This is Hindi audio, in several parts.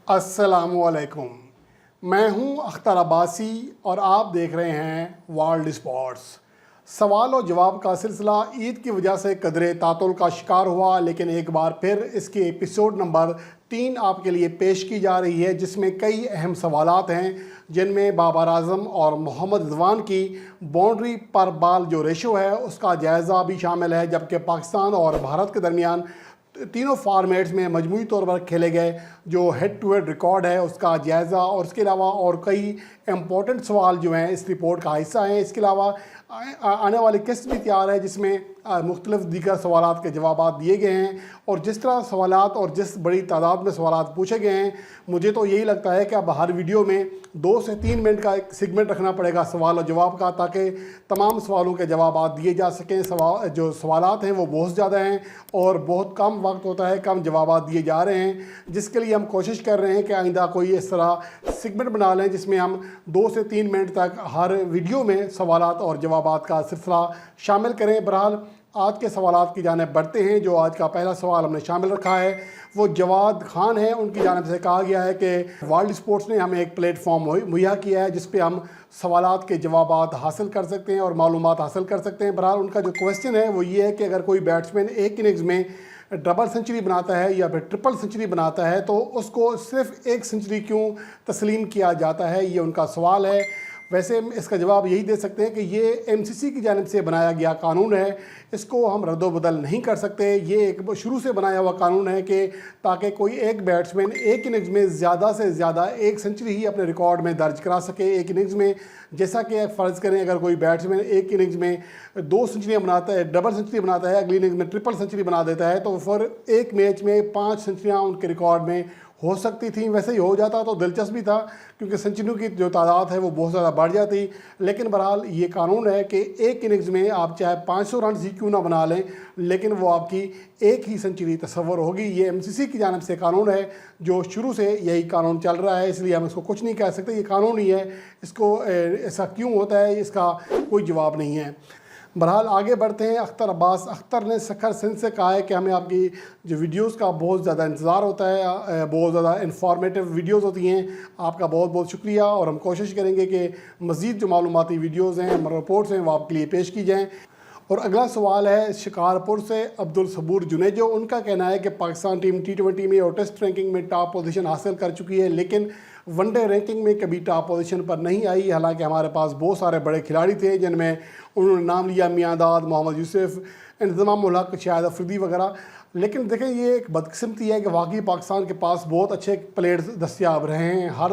अस्सलामुअलैकुम। मैं हूं अख्तर अब्बासी और आप देख रहे हैं वर्ल्ड स्पोर्ट्स। सवाल और जवाब का सिलसिला ईद की वजह से कदरे तातुल का शिकार हुआ, लेकिन एक बार फिर इसके एपिसोड नंबर 3 आपके लिए पेश की जा रही है, जिसमें कई अहम सवालात हैं, जिनमें बाबर आजम और मोहम्मद रिजवान की बाउंड्री पर बाल जो रेशो है उसका जायज़ा भी शामिल है, जबकि पाकिस्तान और भारत के दरमियान तीनों फॉर्मेट्स में मजमूई तौर पर खेले गए जो हेड टू हेड रिकॉर्ड है उसका जायज़ा और इसके अलावा और कई इम्पोर्टेंट सवाल जो हैं इस रिपोर्ट का हिस्सा हैं। इसके अलावा आने वाली किस्त भी तैयार है जिसमें मुख्तलिफ दीगर सवालात के जवाब दिए गए हैं, और जिस तरह सवालात और जिस बड़ी तादाद में सवालात पूछे गए हैं, मुझे तो यही लगता है कि अब हर वीडियो में 2 से 3 मिनट का एक सेगमेंट रखना पड़ेगा सवाल और जवाब का, ताकि तमाम सवालों के जवाब दिए जा सकें। जो सवालात हैं वो बहुत ज़्यादा हैं और बहुत कम वक्त होता है, कम जवाब दिए जा रहे हैं, जिसके लिए हम कोशिश कर रहे हैं कि आइंदा कोई इस तरह सेगमेंट बना लें जिसमें हम 2 से 3 मिनट तक हर वीडियो में सवालात और जवाबात का सिलसिला शामिल करें। बहरहाल आज के सवालात की जानिब बढ़ते हैं। जो आज का पहला सवाल हमने शामिल रखा है वो जवाद खान है। उनकी जानिब से कहा गया है कि वर्ल्ड स्पोर्ट्स ने हमें एक प्लेटफॉर्म मुहैया किया है जिस पे हम सवालात के जवाबात हासिल कर सकते हैं और मालूमात हासिल कर सकते हैं। बहरहाल उनका जो क्वेश्चन है वो ये है कि अगर कोई बैट्समैन एक इनिंग्स में डबल सेंचुरी बनाता है या फिर ट्रिपल सेंचुरी बनाता है तो उसको सिर्फ एक सेंचुरी क्यों तस्लीम किया जाता है, ये उनका सवाल है। वैसे इसका जवाब यही दे सकते हैं कि ये एमसीसी की जानिब से बनाया गया कानून है, इसको हम रद्दोबदल नहीं कर सकते। ये एक शुरू से बनाया हुआ कानून है कि ताकि कोई एक बैट्समैन एक इनिंग्स में ज़्यादा से ज़्यादा एक सेंचुरी ही अपने रिकॉर्ड में दर्ज करा सके एक इनिंग्स में। जैसा कि फ़र्ज़ करें अगर कोई बैट्समैन एक इनिंग्स में 2 सेंचुरियाँ बनाता है, डबल सेंचुरी बनाता है, अगली इनिंग्स में ट्रिपल सेंचुरी बना देता है, तो फिर एक मैच में 5 सेंचुरियाँ उनके रिकॉर्ड में हो सकती थी। वैसे ही हो जाता तो दिलचस्प भी था क्योंकि सेंचुरियों की जो तादाद है वो बहुत ज़्यादा बढ़ जाती। लेकिन बहरहाल ये कानून है कि एक इनिंग्स में आप चाहे 500 रन ही क्यों ना बना लें, लेकिन वो आपकी एक ही सेंचुरी तस्वर होगी। ये एमसीसी की जानिब से कानून है, जो शुरू से यही कानून चल रहा है, इसलिए हम इसको कुछ नहीं कह सकते। ये कानून ही है, इसको ऐसा क्यों होता है इसका कोई जवाब नहीं है। बहरहाल आगे बढ़ते हैं। अख्तर अब्बास अख्तर ने सखर सिंध से कहा है कि हमें आपकी जो वीडियोस का बहुत ज़्यादा इंतज़ार होता है, बहुत ज़्यादा इंफॉर्मेटिव वीडियोस होती हैं। आपका बहुत बहुत शुक्रिया, और हम कोशिश करेंगे कि मज़ीद जो मालूमाती वीडियोस हैं, रिपोर्ट्स हैं, वो आपके लिए पेश की जाएँ। और अगला सवाल है शिकारपुर से अब्दुल सबूर जुनेजो। उनका कहना है कि पाकिस्तान टीम T20 में और टेस्ट रैंकिंग में टॉप पोजीशन हासिल कर चुकी है, लेकिन वनडे रैंकिंग में कभी टॉप पोजीशन पर नहीं आई। हालांकि हमारे पास बहुत सारे बड़े खिलाड़ी थे जिनमें उन्होंने नाम लिया मियांदाद, मोहम्मद यूसुफ, इंतज़ाम उल हक, शाहिद अफरीदी वगैरह। लेकिन देखें ये एक बदकिस्मती है कि वाकई पाकिस्तान के पास बहुत अच्छे प्लेयर्स दस्तियाब रहे हैं। हर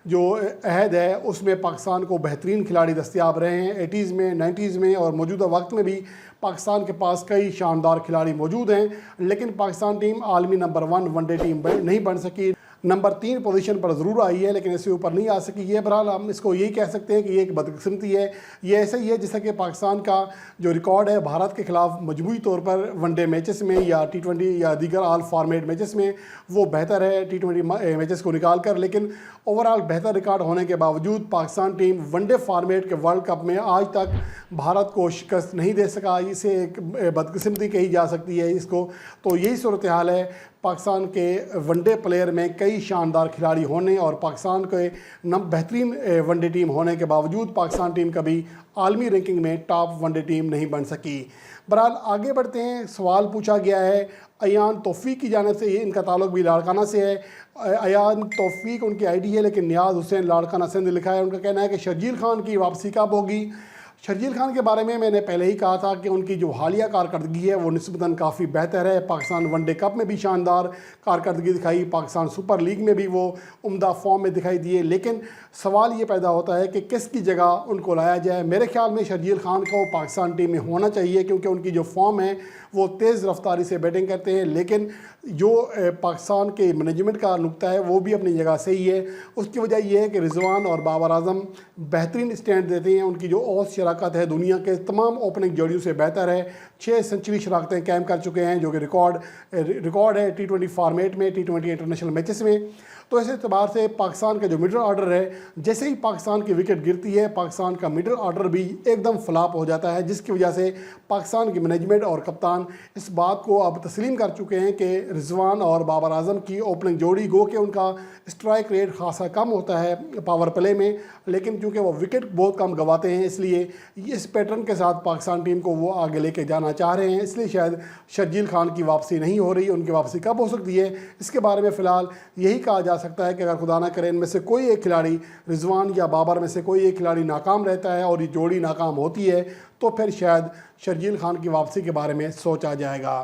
जो अहद है उसमें पाकिस्तान को बेहतरीन खिलाड़ी दस्तियाब रहे हैं, 80s में, 90s में, और मौजूदा वक्त में भी पाकिस्तान के पास कई शानदार खिलाड़ी मौजूद हैं। लेकिन पाकिस्तान टीम आलमी नंबर 1 वनडे टीम नहीं बन सकी। नंबर 3 पोजीशन पर ज़रूर आई है, लेकिन इससे ऊपर नहीं आ सकी। ये बहरहाल हम इसको यही कह सकते हैं कि ये एक बदकिस्मती है। ये ऐसा ही है जैसा कि पाकिस्तान का जो रिकॉर्ड है भारत के ख़िलाफ़ मजमूई तौर पर वनडे मैचेस में या T20 या दीगर ऑल फॉर्मेट मैचेस में वो बेहतर है T20 मैचेस को निकाल कर, लेकिन ओवरऑल बेहतर रिकॉर्ड होने के बावजूद पाकिस्तान टीम वनडे फॉर्मेट के वर्ल्ड कप में आज तक भारत को शिकस्त नहीं दे सका। इसे एक बदकिस्मती कही जा सकती है इसको। तो यही सूरत हाल है पाकिस्तान के वनडे प्लेयर में कई शानदार खिलाड़ी होने और पाकिस्तान के बेहतरीन वनडे टीम होने के बावजूद पाकिस्तान टीम कभी आलमी रैंकिंग में टॉप वनडे टीम नहीं बन सकी। बहरहाल आगे बढ़ते हैं। सवाल पूछा गया है अयान तौफीक की जानिब से, ये इनका ताल्लुक भी लाड़काना से है। अयान तौफीक उनकी आईडी है, लेकिन नियाज़ हुसैन लाड़काना सिंध लिखा है। उनका कहना है कि शर्जील खान की वापसी कब होगी। शर्जील खान के बारे में मैंने पहले ही कहा था कि उनकी जो हालिया कारकर्दगी है वो निस्बतन काफ़ी बेहतर है। पाकिस्तान वनडे कप में भी शानदार कारकर्दगी दिखाई, पाकिस्तान सुपर लीग में भी वो उम्दा फॉर्म में दिखाई दिए। लेकिन सवाल ये पैदा होता है कि किसकी जगह उनको लाया जाए। मेरे ख्याल में शर्जील खान को पाकिस्तान टीम में होना चाहिए, क्योंकि उनकी जो फॉर्म है वो तेज़ रफ्तारी से बैटिंग करते हैं। लेकिन जो पाकिस्तान के मैनेजमेंट का नुक्ता है वो भी अपनी जगह सही है। उसकी वजह यह है कि रिजवान और बाबर आजम बेहतरीन स्टैंड देते हैं। उनकी जो औसत शराकत है दुनिया के तमाम ओपनिंग जोड़ियों से बेहतर है। 6 सेंचुरी शराकतें कायम कर चुके हैं, जो कि रिकॉर्ड है T20 फॉर्मेट में, T20 इंटरनेशनल मैचेस में। तो इस एतबार से पाकिस्तान का जो मिडल ऑर्डर है, जैसे ही पाकिस्तान की विकेट गिरती है पाकिस्तान का मिडल ऑर्डर भी एकदम फ्लॉप हो जाता है, जिसकी वजह से पाकिस्तान की मैनेजमेंट और कप्तान इस बात को अब तस्लीम कर चुके हैं कि रिजवान और बाबर आजम की ओपनिंग जोड़ी गो के उनका स्ट्राइक रेट खासा कम होता है पावर प्ले में, लेकिन चूँकि वो विकेट बहुत कम गंवाते हैं इसलिए इस पैटर्न के साथ पाकिस्तान टीम को वो आगे लेके जाना चाह रहे हैं। इसलिए शायद शर्जील खान की वापसी नहीं हो रही। उनकी वापसी कब हो सकती है इसके बारे में फ़िलहाल यही कहा जा सकता है कि अगर खुदा ना करे इनमें से कोई एक खिलाड़ी, रिजवान या बाबर में से कोई एक खिलाड़ी नाकाम रहता है और ये जोड़ी नाकाम होती है तो फिर शायद शर्जील खान की वापसी के बारे में सोचा जाएगा।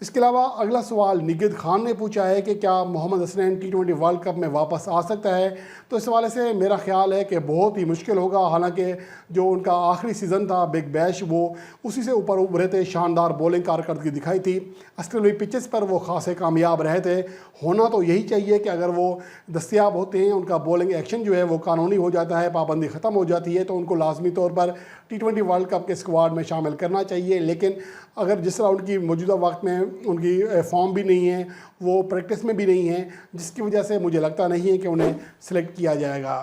इसके अलावा अगला सवाल निगिद खान ने पूछा है कि क्या Mohammad Hasnain T20 world cup में वापस आ सकता है। तो इस हवाले से मेरा ख्याल है कि बहुत ही मुश्किल होगा। हालांकि जो उनका आखिरी सीज़न था बिग बैश, वो उसी से ऊपर उभरे थे, शानदार बॉलिंग कारकर्दगी दिखाई थी। ऑस्ट्रेलियाई पिचेस पर वो खासे कामयाब रहे थे। होना तो यही चाहिए कि अगर वो दस्तियाब होते हैं, उनका बॉलिंग एक्शन जो है वो कानूनी हो जाता है, पाबंदी ख़त्म हो जाती है, तो उनको लाजमी तौर पर T20 वर्ल्ड कप के स्क्वाड में शामिल करना चाहिए। लेकिन अगर जिस तरह उनकी मौजूदा वक्त में उनकी फॉर्म भी नहीं है, वो प्रैक्टिस में भी नहीं है, जिसकी वजह से मुझे लगता नहीं है कि उन्हें सिलेक्ट किया जाएगा।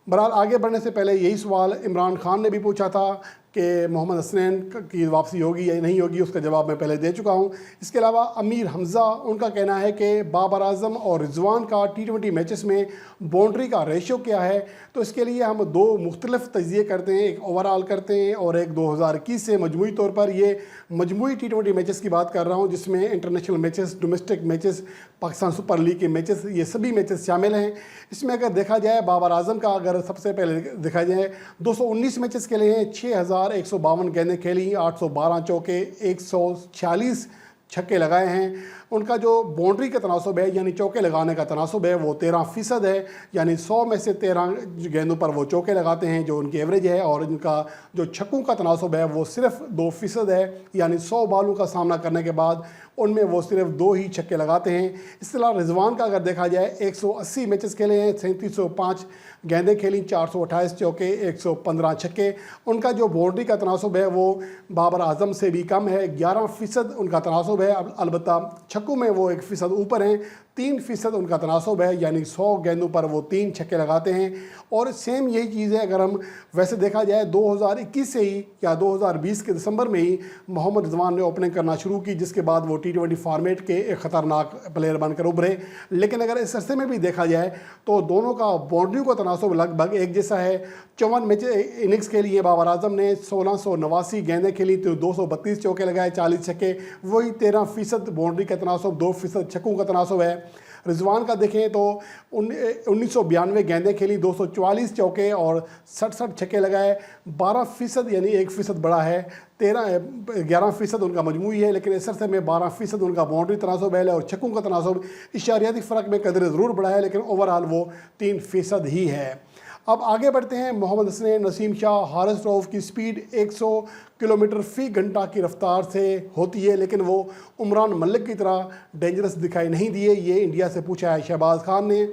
बहरहाल आगे बढ़ने से पहले यही सवाल इमरान खान ने भी पूछा था कि मोहम्मद हसनैन की वापसी होगी या नहीं होगी, उसका जवाब मैं पहले दे चुका हूँ। इसके अलावा अमीर हमज़ा, उनका कहना है कि बाबर आजम और रिजवान का T20 मैचेस में बाउंड्री का रेशो क्या है। तो इसके लिए हम दो मुख्तलिफ तजिए करते हैं, एक ओवरऑल करते हैं और एक 2021 से मजमूई तौर पर। ये मजमूई T20 मैचेस की बात कर रहा हूँ जिसमें international matches, domestic matches, Pakistan super league के मैचेस, ये सभी मैचेस शामिल हैं। इसमें अगर देखा जाए बाबर आजम का, अगर सबसे पहले देखा जाए 219 मैचेस के लिए 6152 गेंदें खेली, 812 चौके, 146 छक्के लगाए हैं। उनका जो बाउंड्री का तनासब है यानी चौके लगाने का तनासब है वो 13% है, यानी 100 में से 13 गेंदों पर वो चौके लगाते हैं जो उनकी एवरेज है। और इनका जो छक्कों का तनासब है वो सिर्फ 2% है, यानी 100 बॉलों का सामना करने के बाद उनमें वो सिर्फ 2 ही छक्के लगाते हैं। इस तरह रिजवान का अगर देखा जाए 180 मैचेस खेले हैं, 3705 गेंदें खेली, 428 चौके, 115 छक्के। उनका जो बाउंड्री का तनासब है वो बाबर आजम से भी कम है, 11% उनका तनासब है। अलबत्ता छक्कों में वो 1% ऊपर हैं, 3% उनका तनासब है, यानी 100 गेंदों पर वो 3 छक्के लगाते हैं। और सेम यही चीज़ है अगर हम वैसे देखा जाए 2021 से ही या 2020 के दिसंबर में ही मोहम्मद रिजवान ने ओपनिंग करना शुरू की, जिसके बाद वो T20 फॉर्मेट के एक ख़तरनाक प्लेयर बनकर उभरे। लेकिन अगर इस अरसे में भी देखा जाए तो दोनों का बाउंड्री का तनासब लगभग एक जैसा है। 54 मैच इनिंग्स के लिए बाबर आजम ने 1689 गेंदें खेली तो 232 चौके लगाए, 40 छक्के, वही 13% बाउंड्री का तनासब, 2% छक्कों का तनासब है। रिजवान का देखें तो 1992 गेंदें खेली, 244 चौके और 67 छक्के लगाए, 12% यानी 1% बड़ा है, 11% उनका मजमूई है। लेकिन इस अरसे में 12% उनका बाउंड्री तनासब है और छक्कों का तनासब इशारियाती फ़र्क में कदर ज़रूर बढ़ा है, लेकिन ओवरऑल वो 3% ही है। अब आगे बढ़ते हैं। मोहम्मद हसनैन, नसीम शाह, हारिस रऊफ़ की स्पीड 100 किलोमीटर फ़ी घंटा की रफ्तार से होती है, लेकिन वो उमरान मलिक की तरह डेंजरस दिखाई नहीं दिए। ये इंडिया से पूछा है शहबाज खान ने।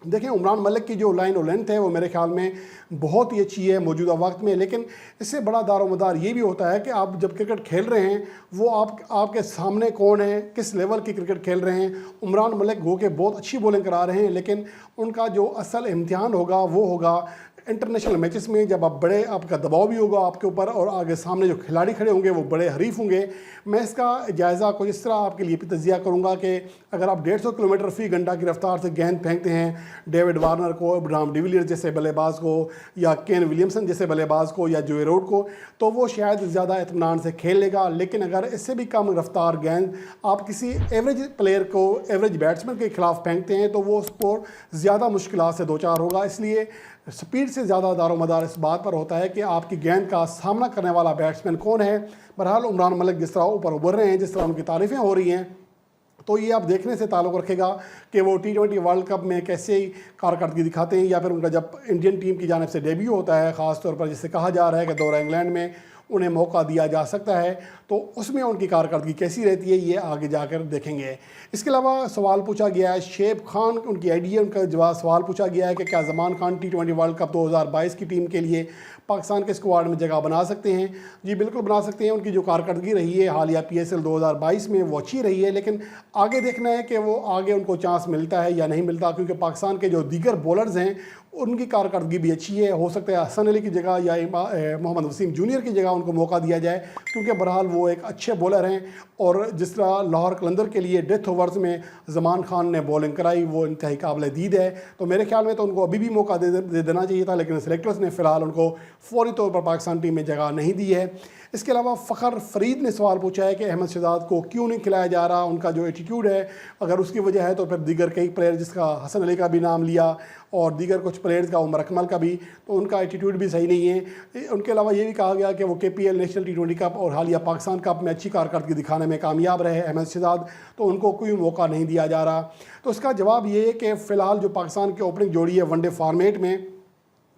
देखें, उमरान मलिक की जो लाइन और लेंथ है वो मेरे ख्याल में बहुत ही अच्छी है मौजूदा वक्त में, लेकिन इससे बड़ा दारोमदार ये भी होता है कि आप जब क्रिकेट खेल रहे हैं वो आपके सामने कौन है, किस लेवल की क्रिकेट खेल रहे हैं। उमरान मलिक गो के बहुत अच्छी बॉलिंग करा रहे हैं, लेकिन उनका जो असल इम्तिहान होगा वो होगा इंटरनेशनल मैचेस में, जब आप बड़े, आपका दबाव भी होगा आपके ऊपर और आगे सामने जो खिलाड़ी खड़े होंगे वो बड़े हरीफ होंगे। मैं इसका जायज़ा कुछ इस तरह आपके लिए भी तजिया करूँगा कि अगर आप 150 किलोमीटर फ़ी घंटा की रफ्तार से गेंद फेंकते हैं डेविड वार्नर को, अब्राहम डिविलियर्स जैसे बल्लेबाज को, या केन विलियमसन जैसे बल्लेबाज को, या जोए रूट को, तो वो शायद ज़्यादा इत्मीनान से खेल लेगा। लेकिन अगर इससे भी कम रफ्तार गेंद आप किसी एवरेज प्लेयर को, एवरेज बैट्समैन के खिलाफ फेंकते हैं तो वो स्कोर ज़्यादा मुश्किलात से दो चार होगा। इसलिए स्पीड से ज़्यादा दारोमदार इस बात पर होता है कि आपकी गेंद का सामना करने वाला बैट्समैन कौन है। बहरहाल उमरान मलिक जिस तरह ऊपर उभर रहे हैं, जिस तरह उनकी तारीफ़ें हो रही हैं, तो ये आप देखने से ताल्लुक़ रखेगा कि वो T20 वर्ल्ड कप में कैसे कारकर्दगी दिखाते हैं, या फिर उनका जब इंडियन टीम की जानिब से डेब्यू होता है, ख़ास तौर पर जिसे कहा जा रहा है कि दौरा इंग्लैंड में उन्हें मौका दिया जा सकता है, तो उसमें उनकी कारकर्दगी कैसी रहती है ये आगे जाकर देखेंगे। इसके अलावा सवाल पूछा गया है शेब खान, उनकी आइडिया, उनका जवाब सवाल पूछा गया है कि क्या Zaman Khan T20 world cup 2022 की टीम के लिए पाकिस्तान के स्क्वाड में जगह बना सकते हैं? जी बिल्कुल बना सकते हैं। उनकी जो कारकर्दगी रही है हालिया PSL 2022 में वो अच्छी रही है, लेकिन आगे देखना है कि वो आगे उनको चांस मिलता है या नहीं मिलता, क्योंकि पाकिस्तान के जो दीगर बॉलर्स हैं उनकी कारकर्दगी भी अच्छी है। हो सकता है हसन अली की जगह या मोहम्मद वसीम जूनियर की जगह उनको मौका दिया जाए, क्योंकि बहरहाल वो एक अच्छे बॉलर हैं। और जिस तरह लाहौर कलंदर के लिए डेथ ओवर्स में जमान खान ने बॉलिंग कराई वो इंतहाई काबिल दीद है, तो मेरे ख्याल में तो उनको अभी भी मौका दे देना चाहिए था, लेकिन सेलेक्टर्स ने फ़िलहाल उनको फौरी तौर पर पाकिस्तान टीम में जगह नहीं दी है। इसके अलावा फ़खर फरीद ने सवाल पूछा है कि अहमद शहजाद को क्यों नहीं खिलाया जा रहा, उनका जो एटीट्यूड है अगर उसकी वजह है तो फिर दीगर कई प्लेयर, जिसका हसन अली का भी नाम लिया और दीगर कुछ प्लेयर्स का, उमर अकमल का भी, तो उनका एटीट्यूड भी सही नहीं है। उनके अलावा ये भी कहा गया कि वो KPL नेशनल T20 कप और हालिया पाकिस्तान कप में अच्छी कारकर्दगी दिखाने में कामयाब रहे अहमद शहजाद, तो उनको कोई मौका नहीं दिया जा रहा। तो इसका जवाब ये है कि फ़िलहाल जो पाकिस्तान की ओपनिंग जोड़ी है वनडे फॉर्मेट में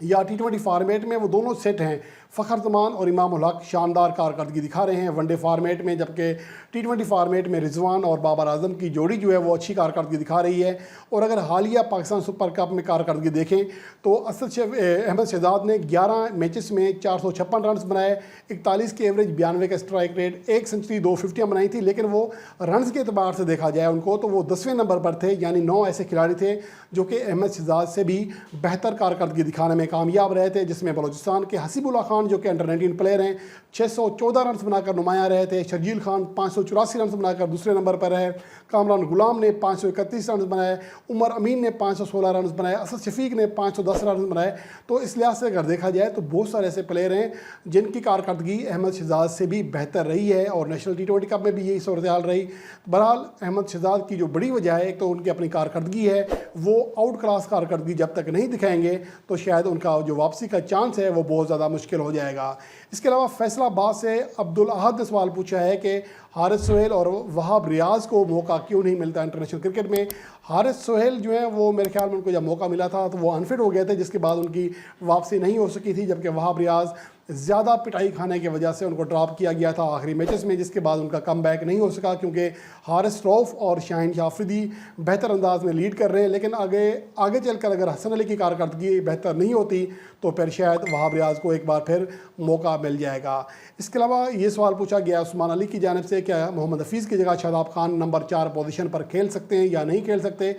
या T20 फॉर्मेट में, वो दोनों सेट हैं। फ़खर जमान और इमाम उल हक शानदार कारकर्दगी दिखा रहे हैं वनडे फॉर्मेट में, जबकि T20 फॉर्मेट में रिजवान और बाबर आजम की जोड़ी जो है वो अच्छी कारकर्दगी दिखा रही है। और अगर हालिया पाकिस्तान सुपर कप में कारकर्दगी देखें तो अहमद शहजाद ने 11 मैचेस में 456 रन बनाए, 41 के एवरेज, 92 का स्ट्राइक रेट, 1 सेंचुरी, 2 फिफ्टियाँ बनाई थी। लेकिन वो रन्स के अतबार से देखा जाए उनको तो वो 10वें नंबर पर थे, यानी 9 ऐसे खिलाड़ी थे जो कि अहमद शहजाद से भी बेहतर कारकर्दगी दिखाने में कामयाब रहे थे, जिसमें बलोचिस्तान के हसीबुल्ला खान जो कि अंडर 19 प्लेयर हैं 614 रन बनाकर नुमाया रहे थे, शर्जील खान 584 रन बनाकर दूसरे नंबर पर रहे, कामरान गुलाम ने 531 रन बनाए, उमर अमीन ने 516 रन बनाए, असद शफीक ने 510 रन बनाए। तो इस लिहाज से अगर देखा जाए तो बहुत सारे ऐसे प्लेयर हैं जिनकी कारकर्दगी अहमद शहजाद से भी बेहतर रही है और नेशनल T20 कप में भी यही सूरत हाल रही। बहरहाल अहमद शहजाद की जो बड़ी वजह है, एक तो उनकी अपनी कारकर्दगी है, वो आउट क्लास कारकर्दगी जब तक नहीं दिखाएंगे तो शायद उनका जो वापसी का चांस है वो बहुत ज़्यादा मुश्किल हो जाएगा। इसके अलावा फैसलाबाद से अब्दुल अहद ने सवाल पूछा है कि हारिस सोहेल और वहाब रियाज को मौका क्यों नहीं मिलता इंटरनेशनल क्रिकेट में। हारिस सोहेल जो है वो मेरे ख्याल में उनको जब मौका मिला था तो वो अनफिट हो गए थे, जिसके बाद उनकी वापसी नहीं हो सकी थी, जबकि वहाब रियाज ज़्यादा पिटाई खाने की वजह से उनको ड्रॉप किया गया था आखिरी मैचेस में, जिसके बाद उनका कम बैक नहीं हो सका, क्योंकि हारिस रऊफ और शाहीन शाफरीदी बेहतर अंदाज में लीड कर रहे हैं। लेकिन आगे चलकर अगर हसन अली की कारकर्दगी बेहतर नहीं होती तो फिर शायद वहाब रियाज को एक बार फिर मौका मिल जाएगा। इसके अलावा ये सवाल पूछा गया उस्मान अली की जानिब से, क्या मोहम्मद हफीज़ की जगह शादाब खान नंबर 4 पोजीशन पर खेल सकते हैं या नहीं खेल सकते।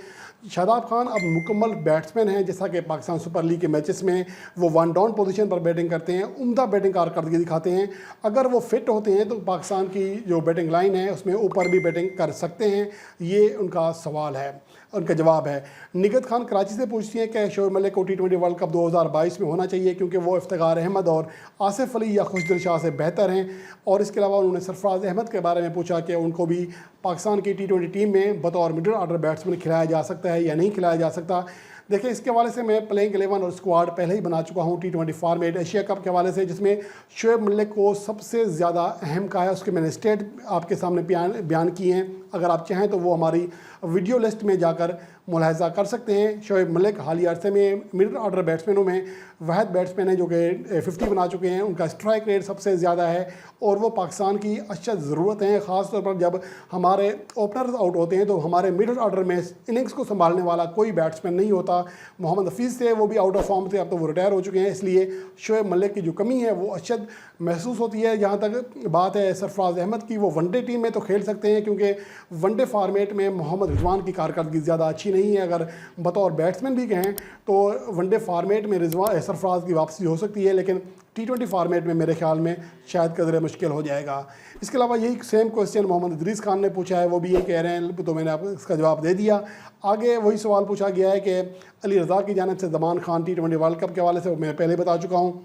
शादाब खान अब मुकम्मल बैट्समैन हैं, जैसा कि पाकिस्तान सुपर लीग के मैचेस में वो 1 डाउन पोजीशन पर बैटिंग करते हैं, उम्दा बैटिंग कारकर्दगी दिखाते हैं। अगर वो फिट होते हैं तो पाकिस्तान की जो बैटिंग लाइन है उसमें ऊपर भी बैटिंग कर सकते हैं, ये उनका सवाल है, उनका जवाब है। निगत खान कराची से पूछती हैं कि शोएब मलिक को T20 वर्ल्ड कप 2022 में होना चाहिए, क्योंकि वो इफ्तिखार अहमद और आसिफ अली या खुशदिल शाह से बेहतर हैं। और इसके अलावा उन्होंने सरफराज अहमद के बारे में पूछा कि उनको भी पाकिस्तान की T20 टीम में बतौर मिडिल ऑर्डर बैट्समैन खिलाया जा सकता है या नहीं खिलाया जा सकता। देखिए, इसके हवाले से मैं प्लेइंग 11 और स्क्वाड पहले ही बना चुका हूँ T20 फॉर्मेट एशिया कप के हवाले से, जिसमें शोएब मलिक को सबसे ज़्यादा अहम कहा है। उसके मैंने स्टेट आपके सामने बयान किए हैं, अगर आप चाहें तो वो हमारी वीडियो लिस्ट में जाकर मुलाहिजा कर सकते हैं। शोएब मलिक हालिया अरसे में मिडिल ऑर्डर बैट्समैनों में वाहिद बैट्समैन है जो कि 50 बना चुके हैं, उनका स्ट्राइक रेट सबसे ज़्यादा है और वो पाकिस्तान की अशद ज़रूरत है, ख़ास तौर पर जब हमारे ओपनर्स आउट होते हैं तो हमारे मिडिल ऑर्डर में इनिंग्स को संभालने वाला कोई बैट्समैन नहीं होता। मोहम्मद हफीज़ थे, वो भी आउट ऑफ फॉर्म थे, अब तो वो रिटायर हो चुके हैं, इसलिए शोएब मलिक की जो कमी है वो अशद महसूस होती है। जहाँ तक बात है सरफराज अहमद की, वो वनडे टीम में तो खेल सकते हैं, क्योंकि वनडे फॉर्मेट में मोहम्मद रिजवान की कारकर्दगी ज़्यादा अच्छी नहीं है। अगर बतौर बैट्समैन भी कहें तो वनडे फॉर्मेट में सरफराज की वापसी हो सकती है, लेकिन T20 फॉर्मेट में मेरे ख्याल में शायद कदरे मुश्किल हो जाएगा। इसके अलावा यही सेम क्वेश्चन मोहम्मद इदरीस खान ने पूछा है, वो भी यही कह रहे हैं, तो मैंने आपको इसका जवाब दे दिया। आगे वही सवाल पूछा गया है कि अली रज़ा की जानिब से ज़मान खान T20 वर्ल्ड कप के हवाले से मैं पहले बता चुका हूँ,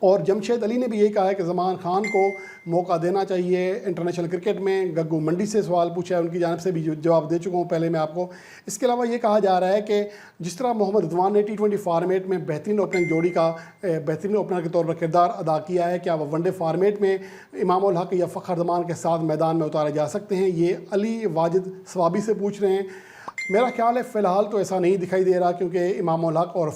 और जमशेद अली ने भी यही कहा है कि ज़मान खान को मौका देना चाहिए इंटरनेशनल क्रिकेट में। गग्गू मंडी से सवाल पूछा है, उनकी जानिब से भी जवाब दे चुका हूँ पहले मैं आपको। इसके अलावा ये कहा जा रहा है कि जिस तरह मोहम्मद रिजवान ने T20 फॉर्मेट में बेहतरीन ओपनिंग जोड़ी का बेहतरीन ओपनर के तौर पर किरदार अदा किया है, क्या वह वनडे फॉर्मेट में इमाम उल हक या फ़खर जमान के साथ मैदान में उतारे जा सकते हैं। ये अली वाजिद सवाबी से पूछ रहे हैं। मेरा ख्याल है फ़िलहाल तो ऐसा नहीं दिखाई दे रहा, क्योंकि इमाम उल हक और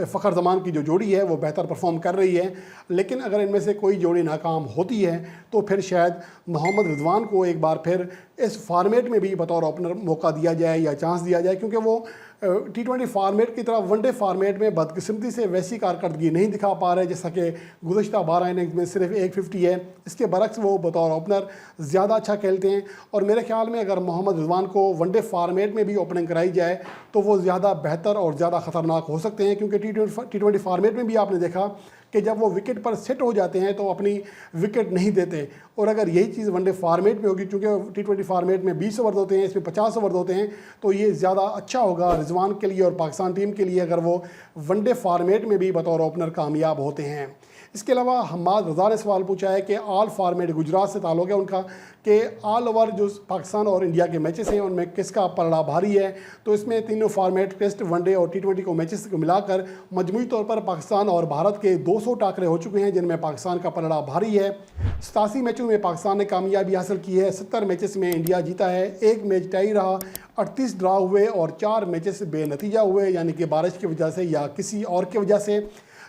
फ़खर ज़मान की जो जोड़ी है वो बेहतर परफॉर्म कर रही है। लेकिन अगर इनमें से कोई जोड़ी नाकाम होती है तो फिर शायद मोहम्मद रिजवान को एक बार फिर इस फॉर्मेट में भी बतौर ओपनर मौका दिया जाए या चांस दिया जाए, क्योंकि वो T20 फार्मेट की तरह वनडे फार्मेट में बदकिस्मती से वैसी कारकर्दगी नहीं दिखा पा रहे जैसा कि गुज़श्ता 12 इनिंग्स में सिर्फ 150 है। इसके बरक्स वो बतौर ओपनर ज़्यादा अच्छा खेलते हैं, और मेरे ख्याल में अगर मोहम्मद रिजवान को वनडे फार्मेट में भी ओपनिंग कराई जाए तो वो ज़्यादा बेहतर और ज़्यादा ख़तरनाक हो सकते हैं, क्योंकि T20 फार्मेट में भी आपने देखा कि जब वो विकेट पर सेट हो जाते हैं तो अपनी विकेट नहीं देते। और अगर यही चीज़ वनडे फार्मेट में होगी, क्योंकि T20 फार्मेट में 20 ओवर होते हैं, इसमें 50 ओवर होते हैं, तो ये ज़्यादा अच्छा होगा रिजवान के लिए और पाकिस्तान टीम के लिए अगर वो वनडे फार्मेट में भी बतौर ओपनर कामयाब होते हैं। इसके अलावा हम्माद रज़ा ने सवाल पूछा है कि ऑल फार्मेट गुजरात से ताल्लुक़ है उनका, कि ऑल ओवर जो पाकिस्तान और इंडिया के मैचेस हैं उनमें किसका पलड़ा भारी है। तो इसमें तीनों फार्मेट टेस्ट, वनडे और T20 को मैचेस को मिलाकर मजमूई तौर पर पाकिस्तान और भारत के 200 टाकरे हो चुके हैं, जिनमें पाकिस्तान का पलड़ा भारी है। 87 मैचों में पाकिस्तान ने कामयाबी हासिल की है, 70 मैचेस में इंडिया जीता है, 1 मैच टाई रहा, 38 ड्रा हुए और 4 मैचेस बेनतीजा हुए, यानी कि बारिश की वजह से या किसी और की वजह से।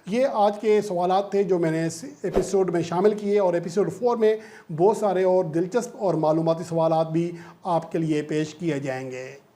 ये आज के सवालात थे जो मैंने इस एपिसोड में शामिल किए, और एपिसोड 4 में बहुत सारे और दिलचस्प और मालूमाती सवालात भी आपके लिए पेश किए जाएंगे।